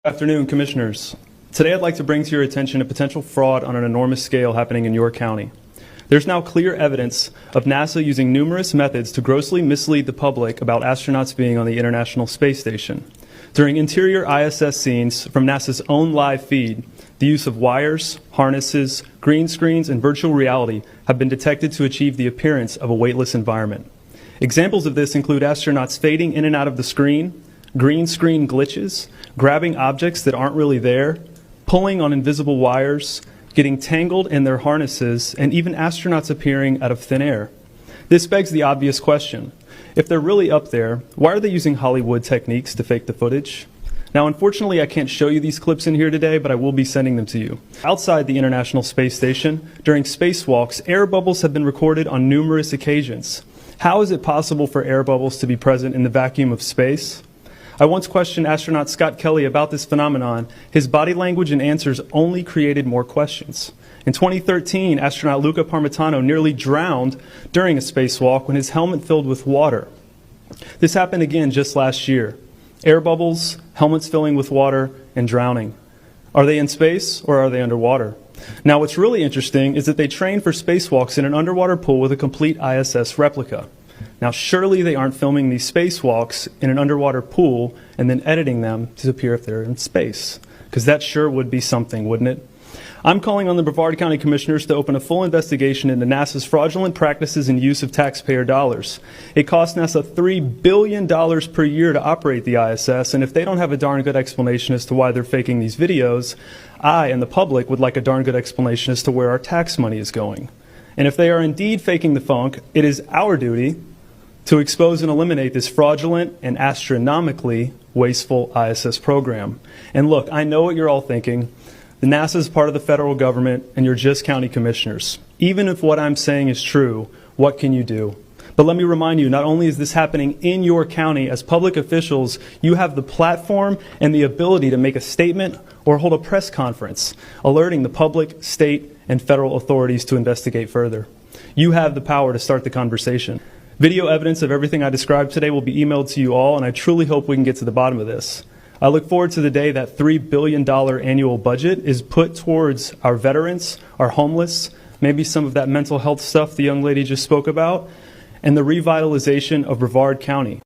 Good afternoon, Commissioners. Today I'd like to bring to your attention a potential fraud on an enormous scale happening in York County. There's now clear evidence of NASA using numerous methods to grossly mislead the public about astronauts being on the International Space Station. During interior ISS scenes from NASA's own live feed, the use of wires, harnesses, green screens, and virtual reality have been detected to achieve the appearance of a weightless environment. Examples of this include astronauts fading in and out of the screen, green screen glitches, grabbing objects that aren't really there, pulling on invisible wires, getting tangled in their harnesses, and even astronauts appearing out of thin air. This begs the obvious question. If they're really up there, why are they using Hollywood techniques to fake the footage? Now, unfortunately, I can't show you these clips in here today, but I will be sending them to you. Outside the International Space Station, during spacewalks, air bubbles have been recorded on numerous occasions. How is it possible for air bubbles to be present in the vacuum of space? I once questioned astronaut Scott Kelly about this phenomenon. His body language and answers only created more questions. In 2013, astronaut Luca Parmitano nearly drowned during a spacewalk when his helmet filled with water. This happened again just last year. Air bubbles, helmets filling with water, and drowning. Are they in space or are they underwater? Now, what's really interesting is that they trained for spacewalks in an underwater pool with a complete ISS replica. Now, surely they aren't filming these spacewalks in an underwater pool and then editing them to appear if they're in space, because that sure would be something, wouldn't it? I'm calling on the Brevard County Commissioners to open a full investigation into NASA's fraudulent practices and use of taxpayer dollars. It costs NASA $3 billion per year to operate the ISS, and if they don't have a darn good explanation as to why they're faking these videos, I and the public would like a darn good explanation as to where our tax money is going. And if they are indeed faking the funk, it is our duty to expose and eliminate this fraudulent and astronomically wasteful ISS program. And look, I know what you're all thinking. The NASA is part of the federal government, and you're just county commissioners. Even if what I'm saying is true, what can you do? But let me remind you, not only is this happening in your county, as public officials, you have the platform and the ability to make a statement or hold a press conference, alerting the public, state, and federal authorities to investigate further. You have the power to start the conversation. Video evidence of everything I described today will be emailed to you all, and I truly hope we can get to the bottom of this. I look forward to the day that $3 billion annual budget is put towards our veterans, our homeless, maybe some of that mental health stuff the young lady just spoke about, and the revitalization of Brevard County.